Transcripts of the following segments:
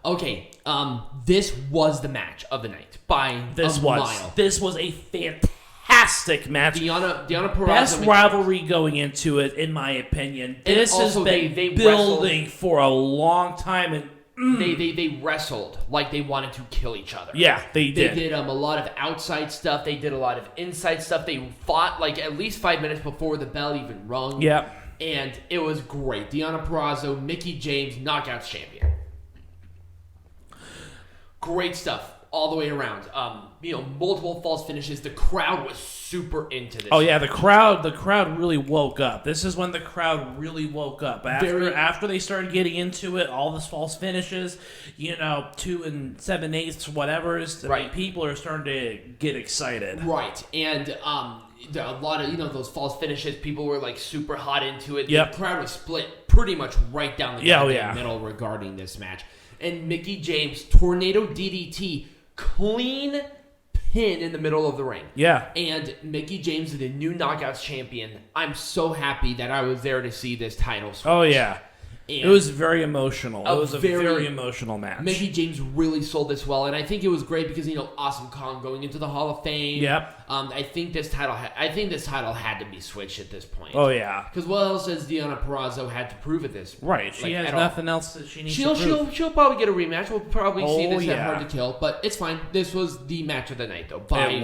Okay, this was the match of the night by a mile. This was a fantastic match. Deonna Purrazzo. Best rivalry going into it, in my opinion. This has been building for a long time, and They wrestled like they wanted to kill each other. Yeah, they did. They did a lot of outside stuff. They did a lot of inside stuff. They fought like at least 5 minutes before the bell even rung. Yeah. And it was great. Deonna Purrazzo, Mickie James, Knockouts champion. Great stuff all the way around. Multiple false finishes. The crowd was super into this. Oh yeah, the crowd really woke up. This is when the crowd really woke up. After they started getting into it, all this false finishes, 2 7/8, whatever. Right. People are starting to get excited. Right. And a lot of those false finishes, people were like super hot into it. Yep. The crowd was split pretty much right down the middle regarding this match. And Mickie James, Tornado DDT, clean pin in the middle of the ring. Yeah. And Mickie James is the new Knockouts champion. I'm so happy that I was there to see this title switch. Oh, yeah. And it was very emotional. It was a very emotional match. Mickie James really sold this well, and I think it was great because Awesome Kong going into the Hall of Fame. Yep. I think this title had to be switched at this point. Oh yeah. Because what else has Deonna Purrazzo had to prove at this point? Right. She has nothing else that she needs to prove. She'll probably get a rematch. We'll probably see this at Hard to Kill, but it's fine. This was the match of the night, though. By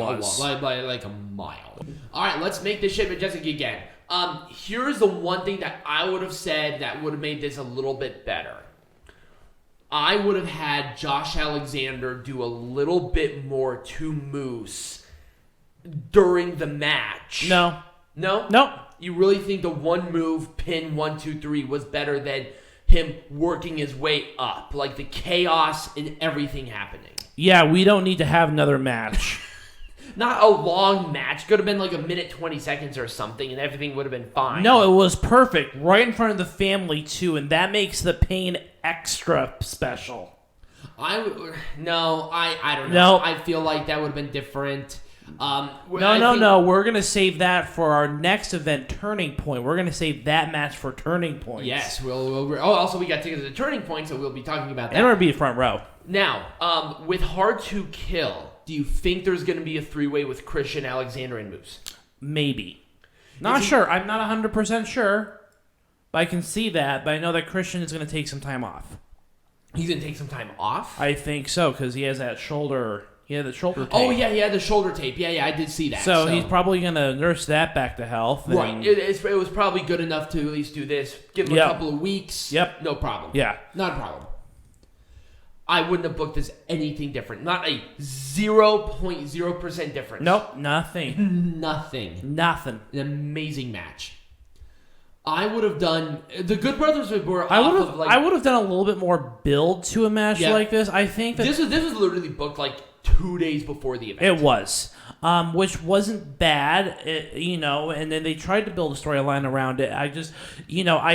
like a mile. All right, let's make this shit Majestic again. Here's the one thing that I would have said that would have made this a little bit better. I would have had Josh Alexander do a little bit more to Moose during the match. No. You really think the one move, pin 1, 2, 3, was better than him working his way up? Like the chaos and everything happening. Yeah, we don't need to have another match. Not a long match. Could have been like a minute, 20 seconds or something, and everything would have been fine. No, it was perfect. Right in front of the family, too, and that makes the pain extra special. I don't know. No. I feel like that would have been different. No. We're going to save that for our next event, Turning Point. We're going to save that match for Turning Point. Yes. Also, we got tickets to the Turning Point, so we'll be talking about that. And we're going to be front row. Now, with Hard to Kill, do you think there's going to be a 3-way with Christian, Alexander, and Moose? Maybe. Not sure. I'm not 100% sure. But I can see that. But I know that Christian is going to take some time off. He's going to take some time off? I think so, because he has that shoulder... He had the shoulder tape. Oh, yeah, he had the shoulder tape. Yeah, I did see that. So he's probably going to nurse that back to health. Right. It was probably good enough to at least do this. Give him a couple of weeks. Yep. No problem. Yeah. Not a problem. I wouldn't have booked this anything different. Not a 0.0% difference. Nope. Nothing. Nothing. An amazing match. I would have done... The Good Brothers were I would have done a little bit more build to a match like this. I think that... This was literally booked like 2 days before the event. It was. Which wasn't bad, and then they tried to build a storyline around it. I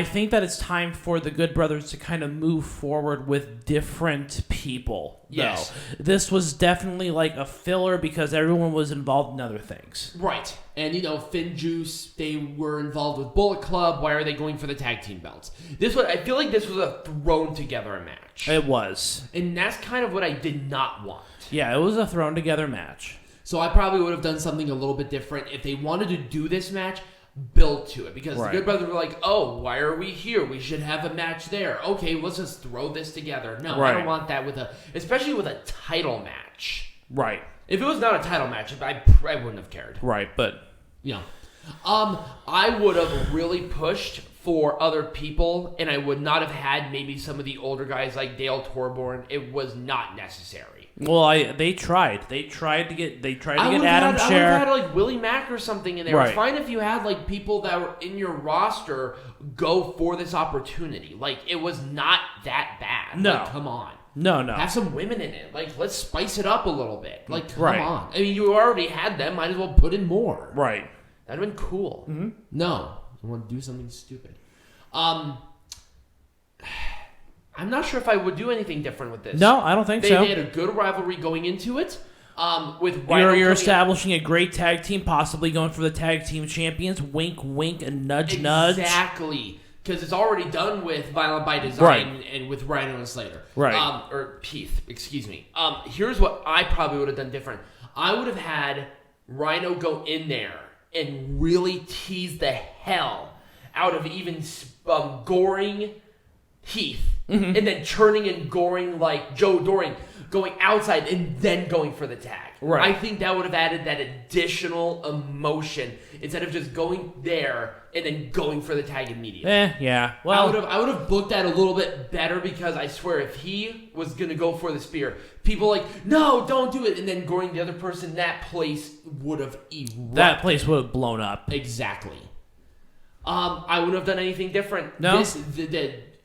think that it's time for the Good Brothers to kind of move forward with different people. Yes. Though. This was definitely like a filler because everyone was involved in other things. Right. And, Finn Juice, they were involved with Bullet Club. Why are they going for the tag team belts? I feel like this was a thrown together match. It was. And that's kind of what I did not want. Yeah, it was a thrown together match. So I probably would have done something a little bit different. If they wanted to do this match, build to it. Because the Good Brothers were like, oh, why are we here? We should have a match there. Okay, let's just throw this together. No, I don't want that especially with a title match. Right. If it was not a title match, I wouldn't have cared. Right, but... I would have really pushed for other people, and I would not have had maybe some of the older guys like Dale Torborn. It was not necessary. Well, they tried. They tried to get Adam Scherr. I would have had like Willie Mack or something in there. Right. It's fine if you had like people that were in your roster go for this opportunity. Like it was not that bad. No, like, come on. No. Have some women in it. Like let's spice it up a little bit. Like come on. I mean, you already had them. Might as well put in more. Right. That'd have been cool. Mm-hmm. No, I want to do something stupid. I'm not sure if I would do anything different with this. No, I don't think so. They had a good rivalry going into it. You're establishing a great tag team, possibly going for the tag team champions. Wink, wink, and nudge, nudge. Exactly. because it's already done with Violent by Design and with Rhino and Slater. Right. Or Heath, excuse me. Here's what I probably would have done different. I would have had Rhino go in there and really tease the hell out of even goring Heath, and then turning and goring like Joe Doring, going outside and then going for the tag. Right. I think that would have added that additional emotion instead of just going there and then going for the tag immediately. Yeah. Well, I would have booked that a little bit better, because I swear if he was gonna go for the spear, people like, no, don't do it, and then goring the other person, that place would have erupted. That place would have blown up. Exactly. I wouldn't have done anything different. No.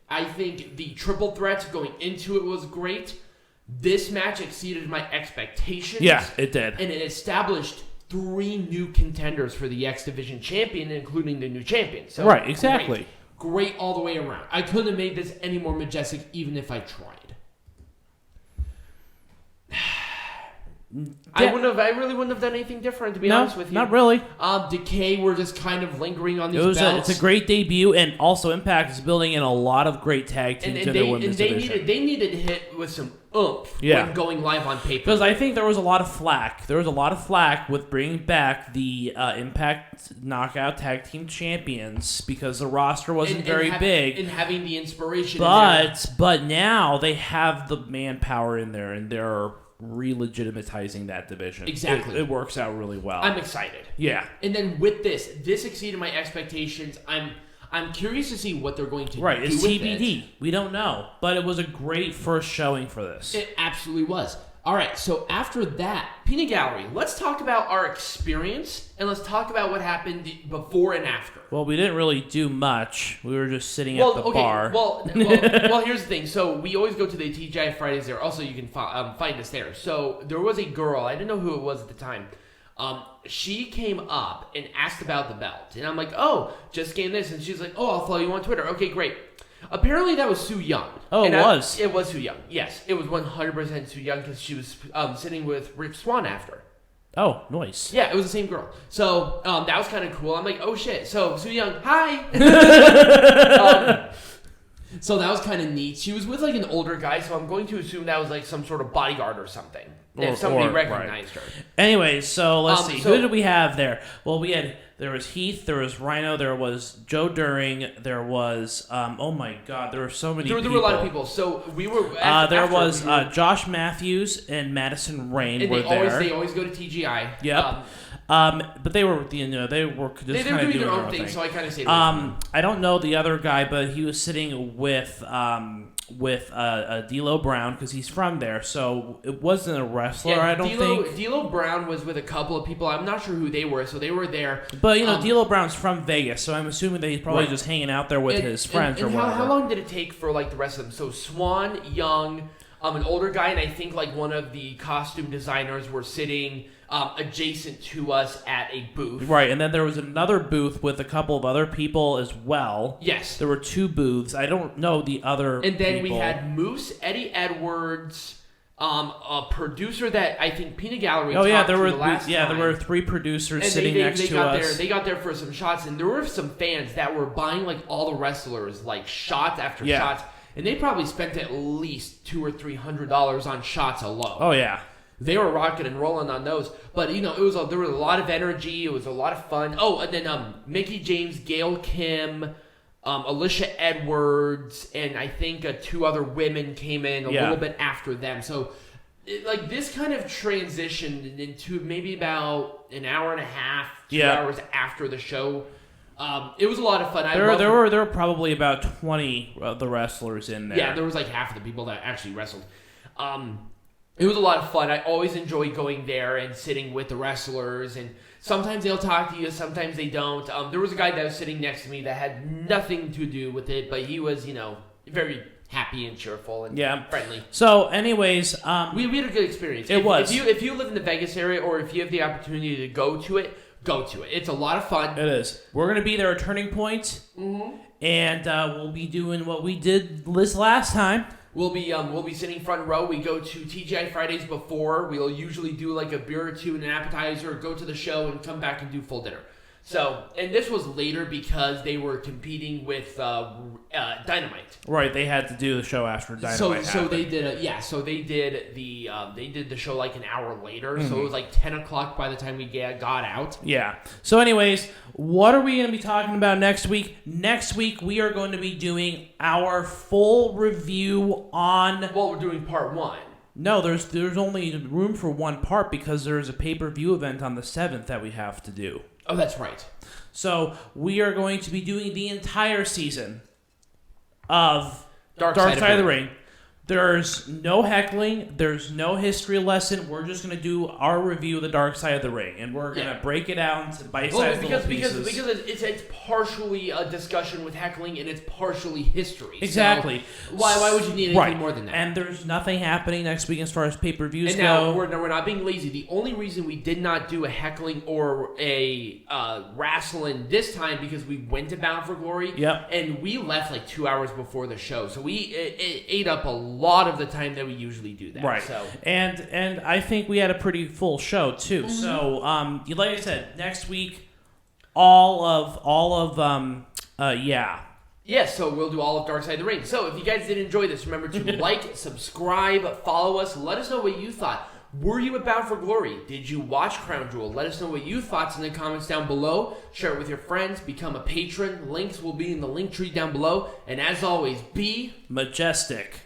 I think the triple threat going into it was great. This match exceeded my expectations. Yeah, it did. And it established 3 new contenders for the X Division champion, including the new champion. So right, exactly. Great all the way around. I couldn't have made this any more majestic, even if I tried. I really wouldn't have done anything different, to be honest with you. Not really. Decay were just kind of lingering on these belts. It's a great debut, and also Impact is building in a lot of great tag teams in their women's division. They needed to hit with some oomph when going live on paper. Because I think there was a lot of flack. There was a lot of flack with bringing back the Impact Knockout Tag Team Champions, because the roster wasn't very big. And having the inspiration. But now they have the manpower in there, and they're re-legitimatizing that division. Exactly. It works out really well. I'm excited. Yeah. And then with this exceeded my expectations. I'm curious to see what they're going to do with it's TBD. We don't know. But it was a great first showing for this. It absolutely was. All right, so after that, Peanut Gallery, let's talk about our experience, and let's talk about what happened before and after. Well, we didn't really do much. We were just sitting at the bar. Well, here's the thing. So we always go to the TGI Fridays there. Also, you can find us there. So there was a girl. I didn't know who it was at the time. She came up and asked about the belt. And I'm like, oh, just gained this. And she's like, oh, I'll follow you on Twitter. Okay, great. Apparently that was Su Yung. Oh, and it was? It was Su Yung. Yes, it was 100% Su Yung, because she was sitting with Rick Swann after. Oh, nice. Yeah, it was the same girl. So that was kind of cool. I'm like, oh shit. So Su Yung, hi. So that was kind of neat. She was with like an older guy, so I'm going to assume that was like some sort of bodyguard or something. If somebody recognized her. Anyways, so let's see. Who did we have there? Well, there was Heath, there was Rhino, there was Joe Doring, there was oh my god, there were so many people. There were a lot of people. So we were Josh Matthews and Madison Rayne were there. They always go to TGI. Yep. But they were, they were just kind of doing their own thing. So I kind of say. I don't know the other guy, but he was sitting with D'Lo Brown, because he's from there. So it wasn't a wrestler. I don't think. D'Lo Brown was with a couple of people. I'm not sure who they were. So they were there. But D'Lo Brown's from Vegas, so I'm assuming that he's probably just hanging out there with his friends or whatever. How long did it take for like the rest of them? So Swann, Young, an older guy, and I think like one of the costume designers were sitting adjacent to us at a booth. Right, and then there was another booth with a couple of other people as well. Yes. There were 2 booths. I don't know the other And then people. We had Moose, Eddie Edwards, a producer that I think Peanut Gallery talked to the last time. There were 3 producers sitting next to us. They got there for some shots, and there were some fans that were buying like all the wrestlers, like shots after shots, and they probably spent at least $200 or $300 on shots alone. Oh yeah. They were rocking and rolling on those, but there was a lot of energy. It was a lot of fun. Oh, and then Mickie James, Gail Kim, Alicia Edwards, and I think 2 other women came in a little bit after them. So, this kind of transitioned into maybe about an hour and a half, 2 hours after the show. It was a lot of fun. There were probably about 20 of the wrestlers in there. Yeah, there was like half of the people that actually wrestled. It was a lot of fun. I always enjoy going there and sitting with the wrestlers, and sometimes they'll talk to you, sometimes they don't. There was a guy that was sitting next to me that had nothing to do with it, but he was, very happy and cheerful and friendly. So, anyways, we had a good experience. If you live in the Vegas area, or if you have the opportunity to go to it, go to it. It's a lot of fun. It is. We're going to be there at Turning Point, and we'll be doing what we did this last time. We'll be sitting front row. We go to TGI Fridays before. We'll usually do like a beer or 2 and an appetizer, go to the show, and come back and do full dinner. So, and this was later because they were competing with Dynamite. Right, they had to do the show after Dynamite. So they did the show like an hour later. So it was like 10 o'clock by the time we got out. Yeah. So, anyways, what are we going to be talking about next week? Next week we are going to be doing our full review on. Well, we're doing part 1. No, there's only room for one part because there's a pay-per-view event on the 7th that we have to do. Oh, that's right. So we are going to be doing the entire season of Dark Side of the Ring. There's no heckling. There's no history lesson. We're just going to do our review of the Dark Side of the Ring, and we're going to break it out into bite-sized little pieces. Because it's partially a discussion with heckling, and it's partially history. Exactly. So why would you need anything more than that? And there's nothing happening next week as far as pay-per-views go. And now we're not being lazy. The only reason we did not do a heckling or a wrestling this time because we went to Bound for Glory. Yep. And we left like 2 hours before the show, so we ate up a lot of the time that we usually do that. Right. So. And I think we had a pretty full show too. So like I said, next week, Yeah, so we'll do all of Dark Side of the Ring. So if you guys did enjoy this, remember to like, subscribe, follow us. Let us know what you thought. Were you at Bound for Glory? Did you watch Crown Jewel? Let us know what you thought in the comments down below. Share it with your friends. Become a patron. Links will be in the link tree down below. And as always, be majestic.